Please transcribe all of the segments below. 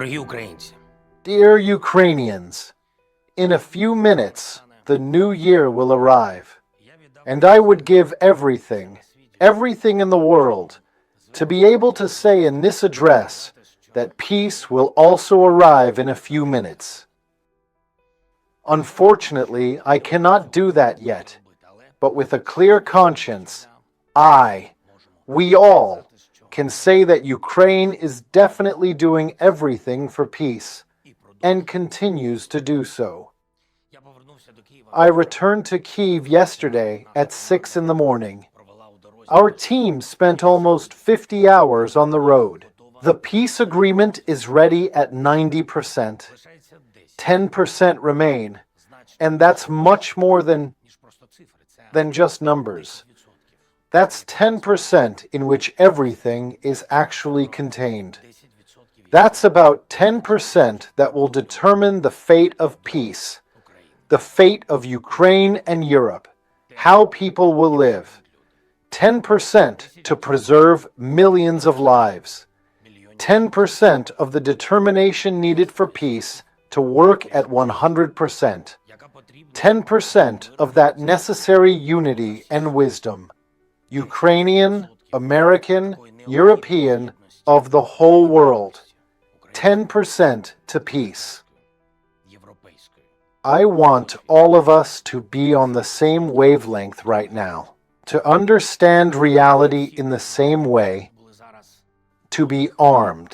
Дорогі українці, Dear Ukrainians, in a few minutes, the new year will arrive, and I would give everything in the world, to be able to say in this address that peace will also arrive in a few minutes. Unfortunately, I cannot do that yet, but with a clear conscience, we all, can say that Ukraine is definitely doing everything for peace, and continues to do so. I returned to Kyiv yesterday at 6 in the morning. Our team spent almost 50 hours on the road. The peace agreement is ready at 90%. 10% remain, and that's much more than just numbers. That's 10% in which everything is actually contained. That's about 10% that will determine the fate of peace, the fate of Ukraine and Europe, how people will live. 10% to preserve millions of lives. 10% of the determination needed for peace to work at 100%. 10% of that necessary unity and wisdom. Ukrainian, American, European, of the whole world. 10% to peace. I want all of us to be on the same wavelength right now, to understand reality in the same way, to be armed,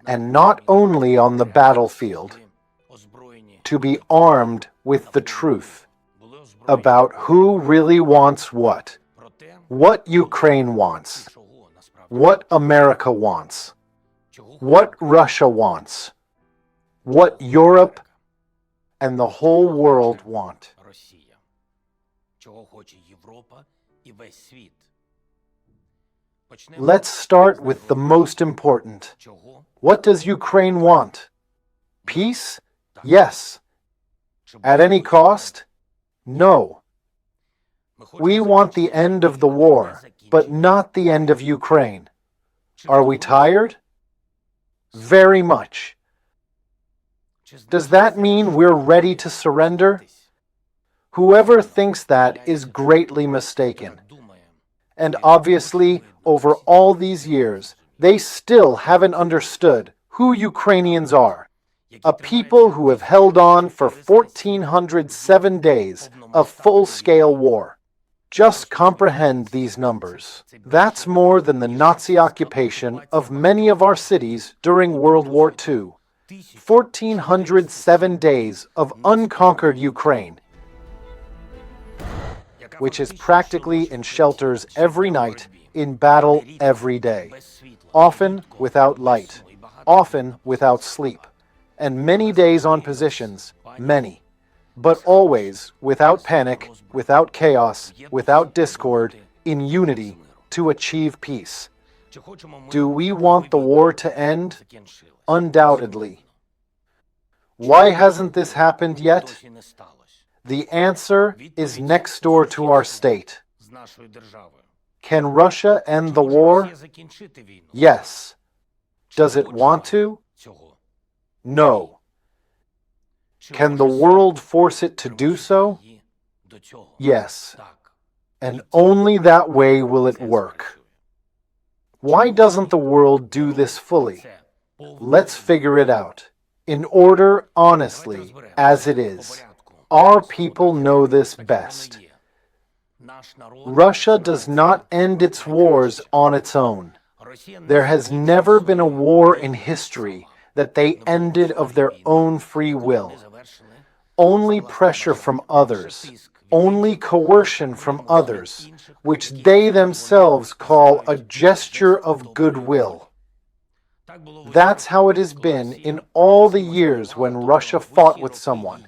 and not only on the battlefield, to be armed with the truth about who really wants what Ukraine wants, what America wants, what Russia wants, what Europe and the whole world want. Let's start with the most important. What does Ukraine want? Peace? Yes. At any cost? No. We want the end of the war, but not the end of Ukraine. Are we tired? Very much. Does that mean we're ready to surrender? Whoever thinks that is greatly mistaken. And obviously, over all these years, they still haven't understood who Ukrainians are. A people who have held on for 1,407 days of full-scale war. Just comprehend these numbers. That's more than the Nazi occupation of many of our cities during World War II. 1,407 days of unconquered Ukraine, which is practically in shelters every night, in battle every day, often without light, often without sleep, and many days on positions, many. But always without panic, without chaos, without discord, in unity to achieve peace. Do we want the war to end? Undoubtedly. Why hasn't this happened yet? The answer is next door to our state. Can Russia end the war? Yes. Does it want to? No. Can the world force it to do so? Yes. And only that way will it work. Why doesn't the world do this fully? Let's figure it out. In order, honestly, as it is. Our people know this best. Russia does not end its wars on its own. There has never been a war in history that they ended of their own free will. Only pressure from others, only coercion from others, which they themselves call a gesture of goodwill. That's how it has been in all the years when Russia fought with someone.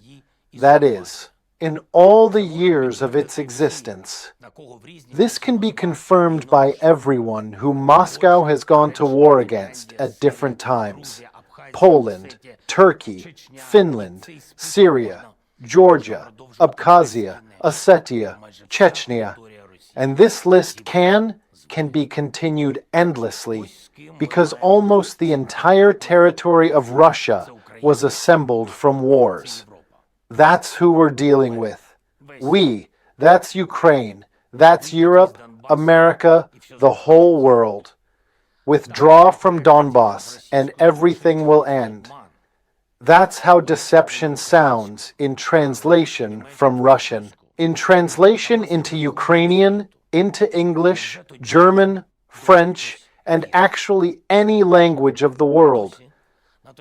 That is, in all the years of its existence. This can be confirmed by everyone who Moscow has gone to war against at different times. Poland, Turkey, Finland, Syria, Georgia, Abkhazia, Ossetia, Chechnya. And this list can can be continued endlessly because almost the entire territory of Russia was assembled from wars. That's who we're dealing with. We, that's Ukraine, that's Europe, America, the whole world. Withdraw from Donbass and everything will end. That's how deception sounds in translation from Russian. In translation into Ukrainian, into English, German, French, and actually any language of the world.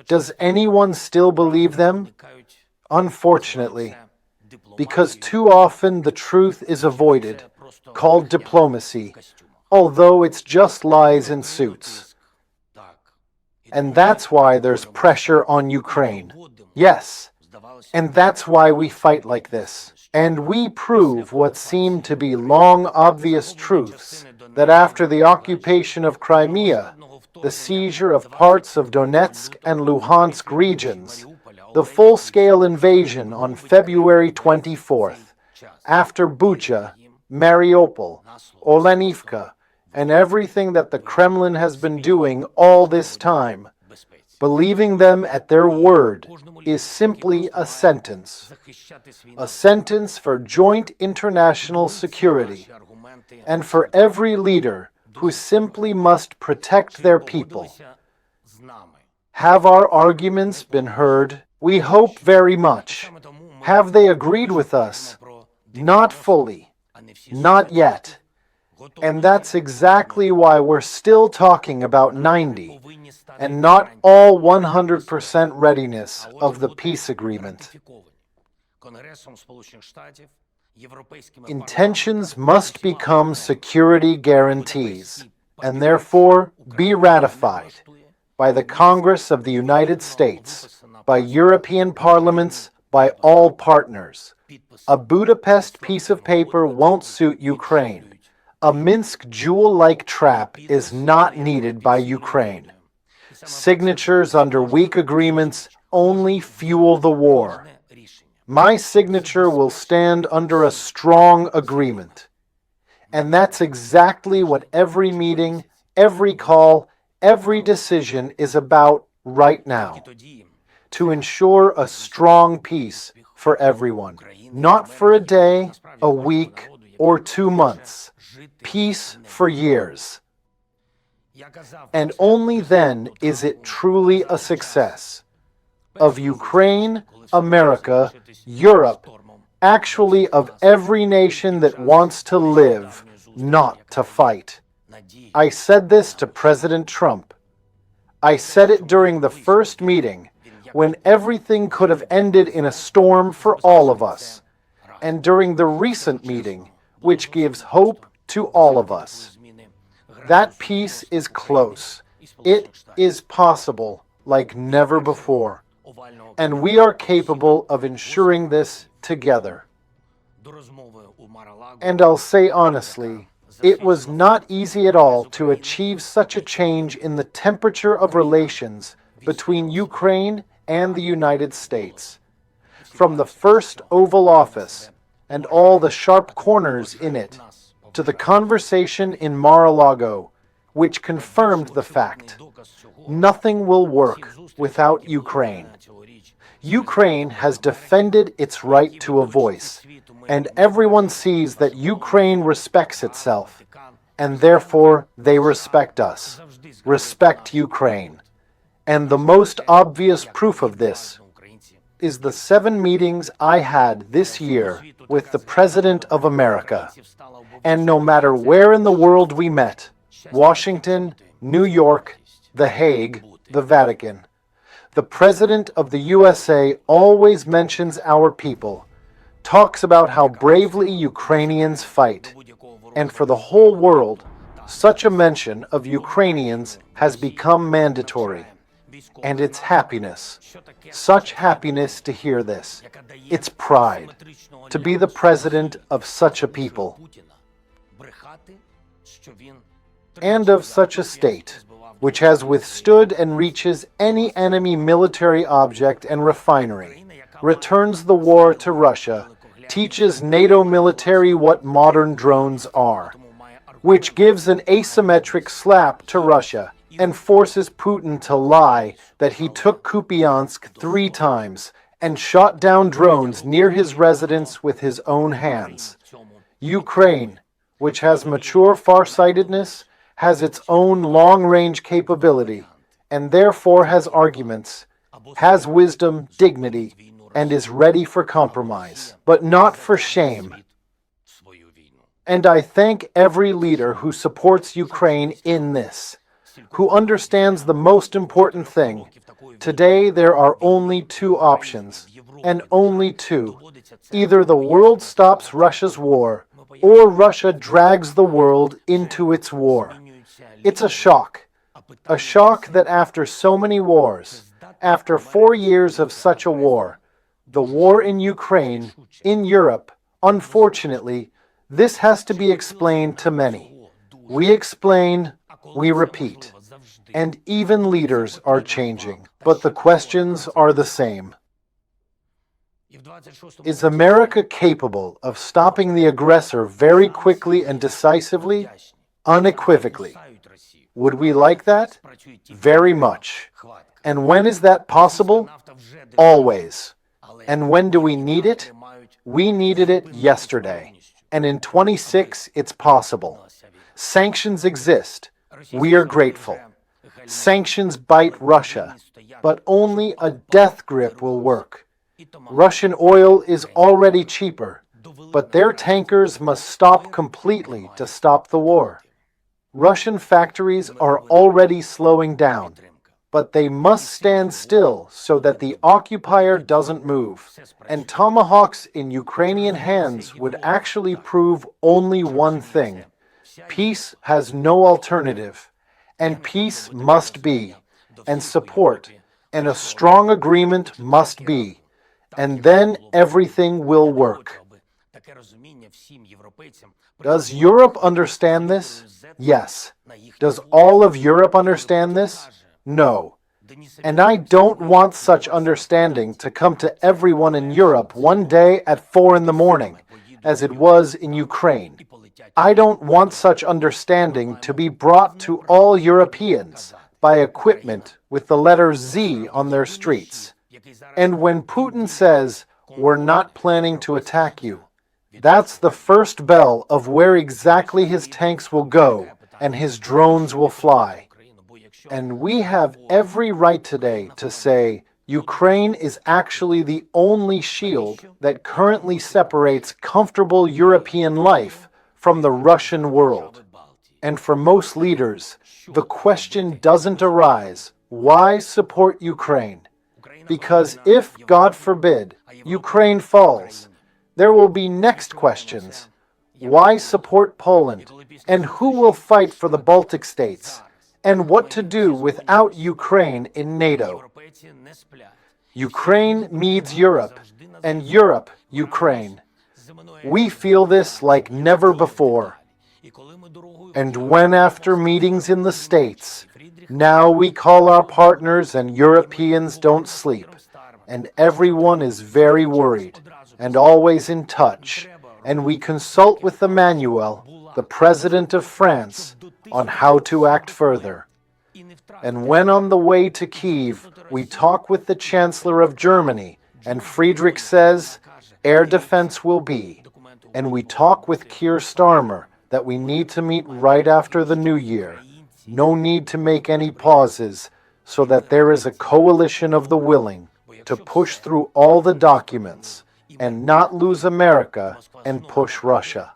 Does anyone still believe them? Unfortunately, because too often the truth is avoided, called diplomacy, although it's just lies in suits. And that's why there's pressure on Ukraine. Yes, and that's why we fight like this. And we prove what seemed to be long obvious truths, that after the occupation of Crimea, the seizure of parts of Donetsk and Luhansk regions, the full-scale invasion on February 24th, after Bucha, Mariupol, Olenivka, and everything that the Kremlin has been doing all this time, believing them at their word is simply a sentence for joint international security, and for every leader who simply must protect their people. Have our arguments been heard? We hope very much. Have they agreed with us? Not fully. Not yet. And that's exactly why we're still talking about 90 and not all 100% readiness of the peace agreement. Intentions must become security guarantees and therefore be ratified by the Congress of the United States, by European parliaments, by all partners. A Budapest piece of paper won't suit Ukraine. A Minsk jewel-like trap is not needed by Ukraine. Signatures under weak agreements only fuel the war. My signature will stand under a strong agreement. And that's exactly what every meeting, every call, every decision is about right now. To ensure a strong peace for everyone. Not for a day, a week, or 2 months. Peace for years. And only then is it truly a success. Of Ukraine, America, Europe, actually of every nation that wants to live, not to fight. I said this to President Trump. I said it during the first meeting, when everything could have ended in a storm for all of us, and during the recent meeting, which gives hope to all of us. That peace is close. It is possible like never before. And we are capable of ensuring this together. And I'll say honestly, it was not easy at all to achieve such a change in the temperature of relations between Ukraine and the United States. From the first Oval Office and all the sharp corners in it, to the conversation in Mar-a-Lago, which confirmed the fact, nothing will work without Ukraine. Ukraine has defended its right to a voice, and everyone sees that Ukraine respects itself, and therefore they respect us, respect Ukraine. And the most obvious proof of this is the 7 meetings I had this year with the President of America. And no matter where in the world we met, Washington, New York, The Hague, the Vatican, the President of the USA always mentions our people, talks about how bravely Ukrainians fight. And for the whole world, such a mention of Ukrainians has become mandatory. And it's happiness, such happiness to hear this. It's pride to be the president of such a people and of such a state, which has withstood and reaches any enemy military object and refinery, returns the war to Russia, teaches NATO military what modern drones are, which gives an asymmetric slap to Russia and forces Putin to lie that he took Kupiansk 3 times and shot down drones near his residence with his own hands. Ukraine, which has mature farsightedness, has its own long-range capability, and therefore has arguments, has wisdom, dignity, and is ready for compromise, but not for shame. And I thank every leader who supports Ukraine in this, who understands the most important thing. Today there are only 2 options, and only 2. Either the world stops Russia's war, or Russia drags the world into its war. It's a shock that after so many wars, after 4 years of such a war, the war in Ukraine, in Europe, unfortunately, this has to be explained to many. We explain, we repeat, and even leaders are changing, but the questions are the same. Is America capable of stopping the aggressor very quickly and decisively? Unequivocally. Would we like that? Very much. And when is that possible? Always. And when do we need it? We needed it yesterday. And in 26, it's possible. Sanctions exist. We are grateful. Sanctions bite Russia, but only a death grip will work. Russian oil is already cheaper, but their tankers must stop completely to stop the war. Russian factories are already slowing down, but they must stand still so that the occupier doesn't move. And tomahawks in Ukrainian hands would actually prove only one thing. Peace has no alternative, and peace must be, and support, and a strong agreement must be, and then everything will work. Does Europe understand this? Yes. Does all of Europe understand this? No. And I don't want such understanding to come to everyone in Europe one day at 4 in the morning, as it was in Ukraine. I don't want such understanding to be brought to all Europeans by equipment with the letter Z on their streets. And when Putin says, "We're not planning to attack you," that's the first bell of where exactly his tanks will go and his drones will fly. And we have every right today to say Ukraine is actually the only shield that currently separates comfortable European life from the Russian world. And for most leaders, the question doesn't arise, why support Ukraine? Because if, God forbid, Ukraine falls, there will be next questions. Why support Poland? And who will fight for the Baltic states? And what to do without Ukraine in NATO? Ukraine needs Europe, and Europe, Ukraine. We feel this like never before. And when after meetings in the States, now we call our partners and Europeans don't sleep, and everyone is very worried and always in touch, and we consult with Emmanuel, the President of France, on how to act further. And when on the way to Kyiv, we talk with the Chancellor of Germany, and Friedrich says, air defense will be, and we talk with Keir Starmer that we need to meet right after the new year, no need to make any pauses, so that there is a coalition of the willing to push through all the documents and not lose America and push Russia.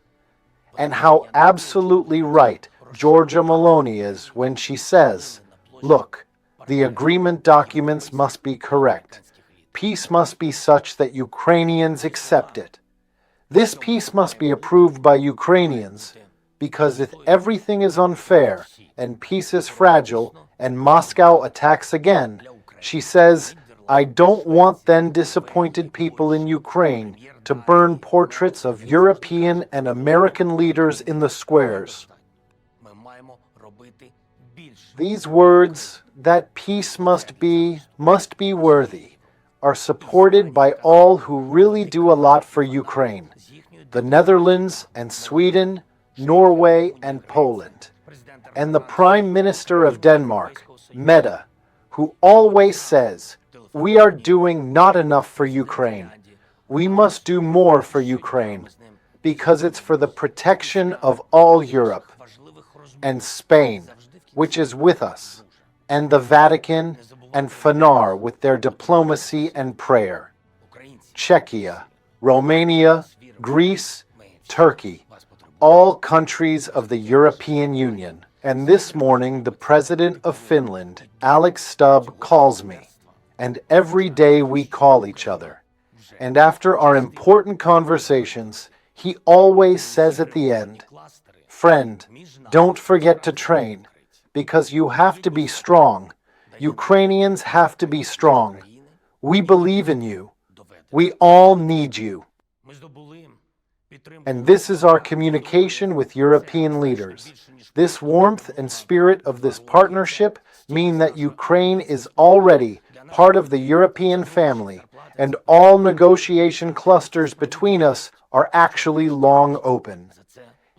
And how absolutely right Giorgia Meloni is when she says, look, the agreement documents must be correct. Peace must be such that Ukrainians accept it. This peace must be approved by Ukrainians, because if everything is unfair and peace is fragile and Moscow attacks again, she says, I don't want then disappointed people in Ukraine to burn portraits of European and American leaders in the squares. These words, that peace must be worthy, are supported by all who really do a lot for Ukraine. The Netherlands and Sweden, Norway, and Poland, and the Prime Minister of Denmark, Mette, who always says, "We are doing not enough for Ukraine. We must do more for Ukraine, because it's for the protection of all Europe," and Spain, which is with us, and the Vatican, and Fanar with their diplomacy and prayer, Czechia, Romania, Greece, Turkey, all countries of the European Union. And this morning, the President of Finland, Alex Stubb, calls me, and every day we call each other. And after our important conversations, he always says at the end, "Friend, don't forget to train, because you have to be strong. Ukrainians have to be strong. We believe in you. We all need you." And this is our communication with European leaders. This warmth and spirit of this partnership mean that Ukraine is already part of the European family, and all negotiation clusters between us are actually long open.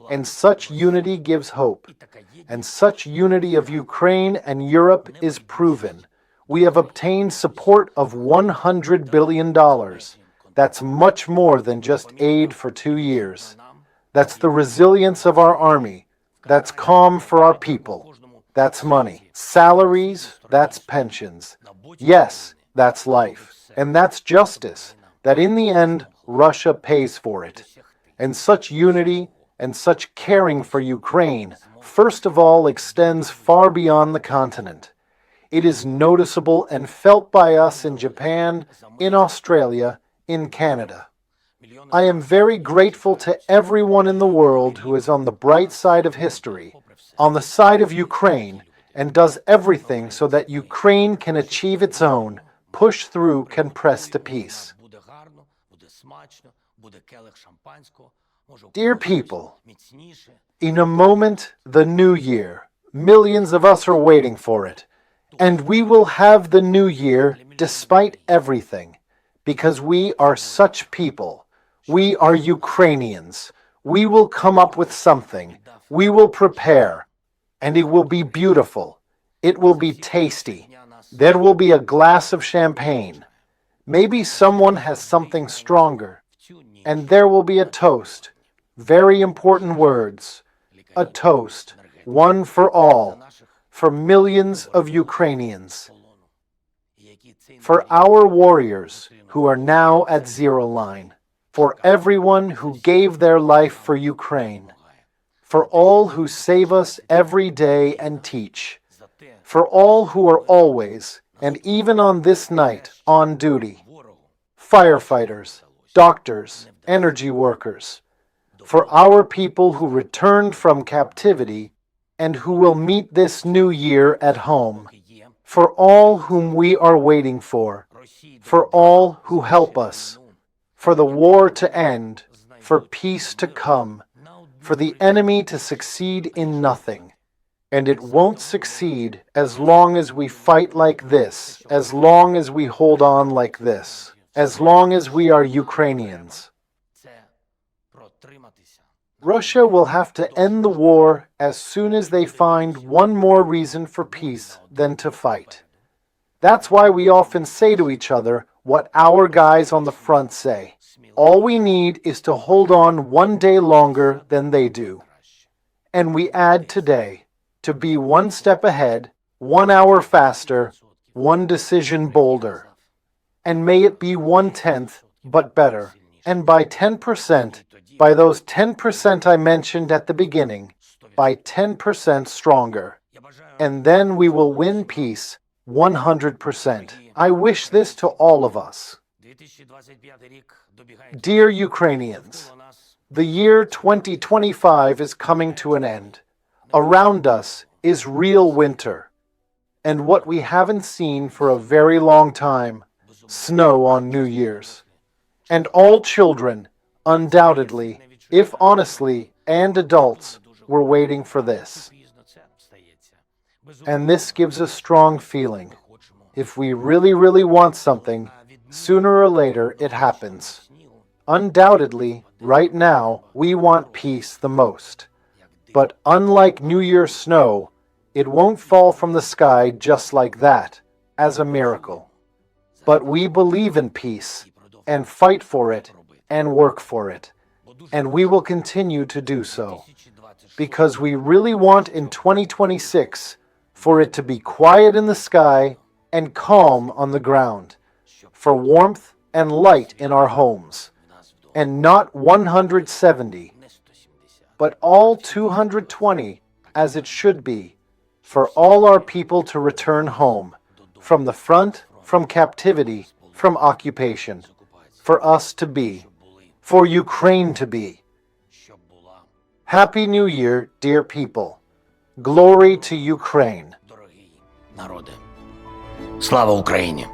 And such unity gives hope, and such unity of Ukraine and Europe is proven. We have obtained support of $100 billion. That's much more than just aid for 2 years. That's the resilience of our army. That's calm for our people. That's money. Salaries, that's pensions. Yes, that's life. And that's justice, that in the end, Russia pays for it. And such unity and such caring for Ukraine, first of all, extends far beyond the continent. It is noticeable and felt by us in Japan, in Australia, in Canada. I am very grateful to everyone in the world who is on the bright side of history, on the side of Ukraine, and does everything so that Ukraine can achieve its own, push through, can press to peace. Dear people, in a moment, the new year, millions of us are waiting for it, and we will have the new year despite everything, because we are such people. We are Ukrainians. We will come up with something. We will prepare, and it will be beautiful. It will be tasty. There will be a glass of champagne. Maybe someone has something stronger, and there will be a toast. Very important words. A toast, one for all, for millions of Ukrainians. For our warriors who are now at zero line. For everyone who gave their life for Ukraine. For all who save us every day and teach. For all who are always, and even on this night, on duty. Firefighters, doctors, energy workers. For our people who returned from captivity and who will meet this new year at home. For all whom we are waiting for all who help us, for the war to end, for peace to come, for the enemy to succeed in nothing. And it won't succeed as long as we fight like this, as long as we hold on like this, as long as we are Ukrainians. Russia will have to end the war as soon as they find one more reason for peace than to fight. That's why we often say to each other what our guys on the front say. All we need is to hold on one day longer than they do. And we add today, to be one step ahead, 1 hour faster, one decision bolder. And may it be 1/10, but better. And by 10%, by those 10% I mentioned at the beginning, by 10% stronger. And then we will win peace 100%. I wish this to all of us. Dear Ukrainians, the year 2025 is coming to an end. Around us is real winter, and what we haven't seen for a very long time, snow on New Year's. And all children, undoubtedly, if honestly, and adults, were waiting for this. And this gives a strong feeling. If we really, really want something, sooner or later it happens. Undoubtedly, right now, we want peace the most. But unlike New Year snow, it won't fall from the sky just like that, as a miracle. But we believe in peace, and fight for it, and work for it. And we will continue to do so. Because we really want in 2026 for it to be quiet in the sky and calm on the ground, for warmth and light in our homes, and not 170, but all 220 as it should be, for all our people to return home, from the front, from captivity, from occupation, for us to be, for Ukraine to be. Happy New Year, dear people. Glory to Ukraine. Дорогі народи, слава Україні!